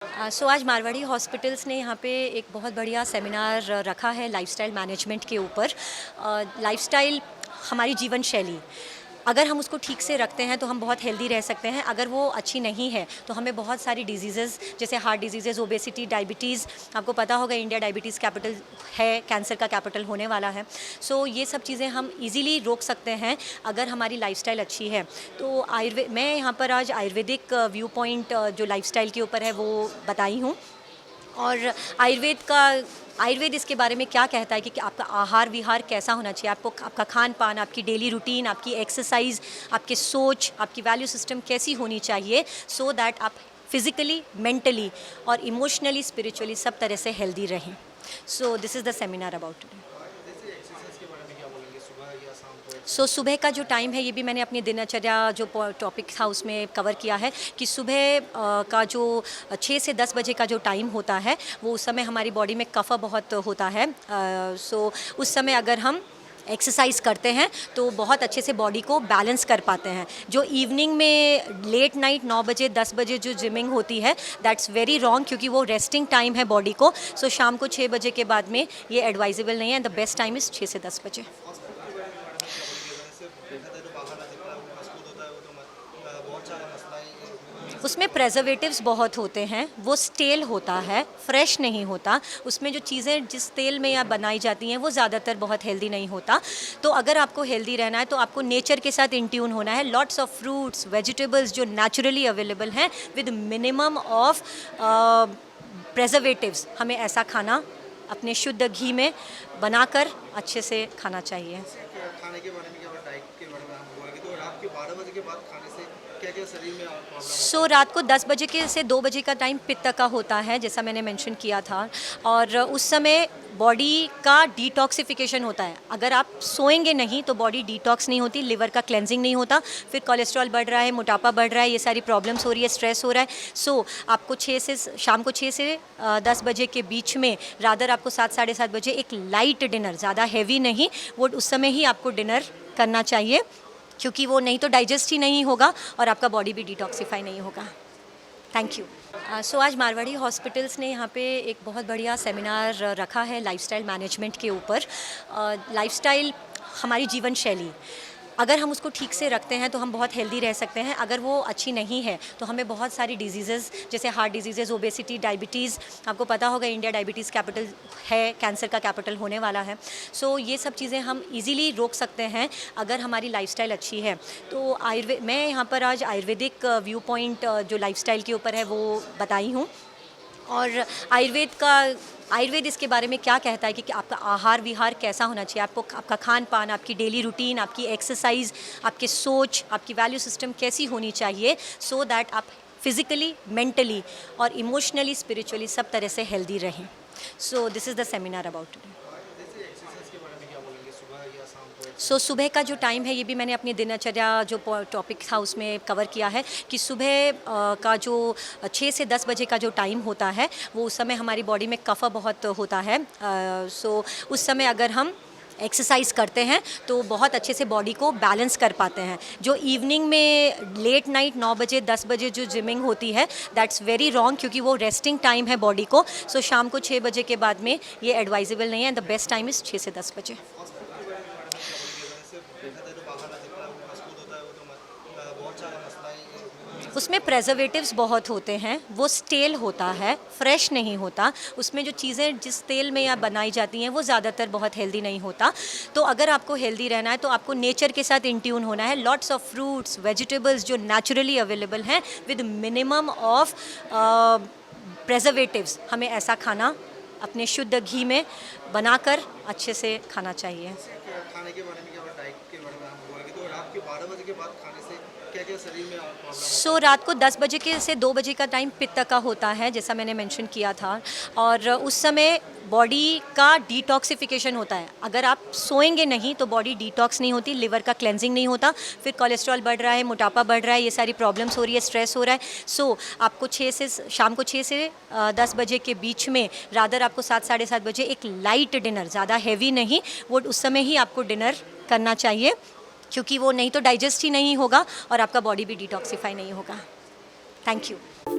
आज मारवाड़ी हॉस्पिटल्स ने यहाँ पे एक बहुत बढ़िया सेमिनार रखा है लाइफस्टाइल मैनेजमेंट के ऊपर। लाइफस्टाइल हमारी जीवन शैली, अगर हम उसको ठीक से रखते हैं तो हम बहुत हेल्दी रह सकते हैं। अगर वो अच्छी नहीं है तो हमें बहुत सारी डिजीज़ेज़ जैसे हार्ट डिजीज़ेज़, ओबेसिटी, डायबिटीज़, आपको पता होगा इंडिया डायबिटीज़ कैपिटल है, कैंसर का कैपिटल होने वाला है। ये सब चीज़ें हम इजीली रोक सकते हैं अगर हमारी लाइफस्टाइल अच्छी है। तो मैं यहाँ पर आज आयुर्वेदिक व्यू पॉइंट जो लाइफस्टाइल के ऊपर है वो बताई हूँ। और आयुर्वेद इसके बारे में क्या कहता है कि आपका आहार विहार कैसा होना चाहिए, आपका खान पान, आपकी डेली रूटीन, आपकी एक्सरसाइज, आपके सोच, आपकी वैल्यू सिस्टम कैसी होनी चाहिए, सो दैट आप फिज़िकली, मेंटली और इमोशनली, स्पिरिचुअली सब तरह से हेल्दी रहें। This is the seminar about today. सुबह का जो टाइम है ये भी मैंने अपनी दिनचर्या जो टॉपिक था उसमें कवर किया है कि सुबह का जो 6 से 10 बजे का जो टाइम होता है वो उस समय हमारी बॉडी में कफ़ बहुत होता है। उस समय अगर हम एक्सरसाइज करते हैं तो बहुत अच्छे से बॉडी को बैलेंस कर पाते हैं। जो इवनिंग में लेट नाइट 9 बजे 10 बजे जो जिमिंग होती है दैट्स वेरी रॉन्ग, क्योंकि वो रेस्टिंग टाइम है बॉडी को। शाम को 6 बजे के बाद में ये एडवाइजेबल नहीं है। द बेस्ट टाइम इज़ 6 से 10 बजे। उसमें प्रेजर्वेटिव्स बहुत होते हैं, वो स्टेल होता है, फ्रेश नहीं होता। उसमें जो चीज़ें जिस तेल में या बनाई जाती हैं वो ज़्यादातर बहुत हेल्दी नहीं होता। तो अगर आपको हेल्दी रहना है तो आपको नेचर के साथ इन ट्यून होना है। लॉट्स ऑफ फ्रूट्स, वेजिटेबल्स जो नेचुरली अवेलेबल हैं विद मिनिमम ऑफ प्रेजर्वेटिव्स, हमें ऐसा खाना अपने शुद्ध घी में बनाकर अच्छे से खाना चाहिए। खाने के बारे में क्या, डाइट के बारे में हम बोलेंगे तो रात के 12 बजे के बाद खाने से क्या क्या शरीर में प्रॉब्लम रात को 10 बजे के से 2 बजे का टाइम पित्त का होता है, जैसा मैंने मेंशन किया था। और उस समय बॉडी का डिटॉक्सिफिकेशन होता है। अगर आप सोएंगे नहीं तो बॉडी डिटॉक्स नहीं होती, लिवर का क्लेंजिंग नहीं होता, फिर कोलेस्ट्रॉल बढ़ रहा है, मोटापा बढ़ रहा है, ये सारी प्रॉब्लम्स हो रही है, स्ट्रेस हो रहा है। आपको शाम को 6 से 10 बजे के बीच में, रादर आपको 7 साढ़े 7 बजे एक लाइट डिनर, ज़्यादा हैवी नहीं, वो उस समय ही आपको डिनर करना चाहिए, क्योंकि वो नहीं तो डाइजेस्ट ही नहीं होगा और आपका बॉडी भी डिटॉक्सिफाई नहीं होगा। Thank you. आज मारवाड़ी हॉस्पिटल्स ने यहाँ पे एक बहुत बढ़िया सेमिनार रखा है लाइफस्टाइल मैनेजमेंट के ऊपर। लाइफस्टाइल हमारी जीवन शैली, अगर हम उसको ठीक से रखते हैं तो हम बहुत हेल्दी रह सकते हैं। अगर वो अच्छी नहीं है तो हमें बहुत सारी डिजीज़ेज़ जैसे हार्ट डिजीज़ेज़, ओबेसिटी, डायबिटीज़, आपको पता होगा इंडिया डायबिटीज़ कैपिटल है, कैंसर का कैपिटल होने वाला है। ये सब चीज़ें हम इजीली रोक सकते हैं अगर हमारी लाइफस्टाइल अच्छी है। मैं यहाँ पर आज आयुर्वेदिक व्यू पॉइंट जो लाइफस्टाइल के ऊपर है वो बताई हूँ। और आयुर्वेद इसके बारे में क्या कहता है कि आपका आहार विहार कैसा होना चाहिए, आपका खान पान, आपकी डेली रूटीन, आपकी एक्सरसाइज, आपके सोच, आपकी वैल्यू सिस्टम कैसी होनी चाहिए, सो दैट आप फिज़िकली, मेंटली और इमोशनली, स्पिरिचुअली सब तरह से हेल्दी रहें। This is the seminar about today. सुबह का जो टाइम है ये भी मैंने अपनी दिनचर्या जो टॉपिक था उसमें कवर किया है कि सुबह का जो 6 से 10 बजे का जो टाइम होता है वो उस समय हमारी बॉडी में कफ़ बहुत होता है। उस समय अगर हम एक्सरसाइज करते हैं तो बहुत अच्छे से बॉडी को बैलेंस कर पाते हैं। जो इवनिंग में लेट नाइट 9 बजे 10 बजे जो जिमिंग होती है दैट्स वेरी रॉन्ग, क्योंकि वो रेस्टिंग टाइम है बॉडी को। शाम को 6 बजे के बाद में ये एडवाइजेबल नहीं है। द बेस्ट टाइम इज़ 6 से 10 बजे। उसमें प्रेजर्वेटिव्स बहुत होते हैं, वो स्टेल होता है, फ्रेश नहीं होता। उसमें जो चीज़ें जिस तेल में या बनाई जाती हैं वो ज़्यादातर बहुत हेल्दी नहीं होता। तो अगर आपको हेल्दी रहना है तो आपको नेचर के साथ इन ट्यून होना है। लॉट्स ऑफ फ्रूट्स, वेजिटेबल्स जो नेचुरली अवेलेबल हैं विद मिनिमम ऑफ प्रेजर्वेटिव्स, हमें ऐसा खाना अपने शुद्ध घी में बनाकर अच्छे से खाना चाहिए। खाने के बारे में क्या, डाइट के बारे में हम बोलेंगे तो रात के 12 बजे के बाद खाने से क्या क्या शरीर में प्रॉब्लम रात को 10 बजे के से 2 बजे का टाइम पित्त का होता है, जैसा मैंने मेंशन किया था। और उस समय बॉडी का डिटॉक्सिफिकेशन होता है। अगर आप सोएंगे नहीं तो बॉडी डिटॉक्स नहीं होती, लिवर का क्लेंजिंग नहीं होता, फिर कोलेस्ट्रॉल बढ़ रहा है, मोटापा बढ़ रहा है, ये सारी प्रॉब्लम्स हो रही है, स्ट्रेस हो रहा है। आपको शाम को 6 से 10 बजे के बीच में, रादर आपको 7 साढ़े 7 बजे एक लाइट डिनर, ज़्यादा हैवी नहीं, वो उस समय ही आपको डिनर करना चाहिए, क्योंकि वो नहीं तो डाइजेस्ट ही नहीं होगा और आपका बॉडी भी डिटॉक्सिफाई नहीं होगा। Thank you.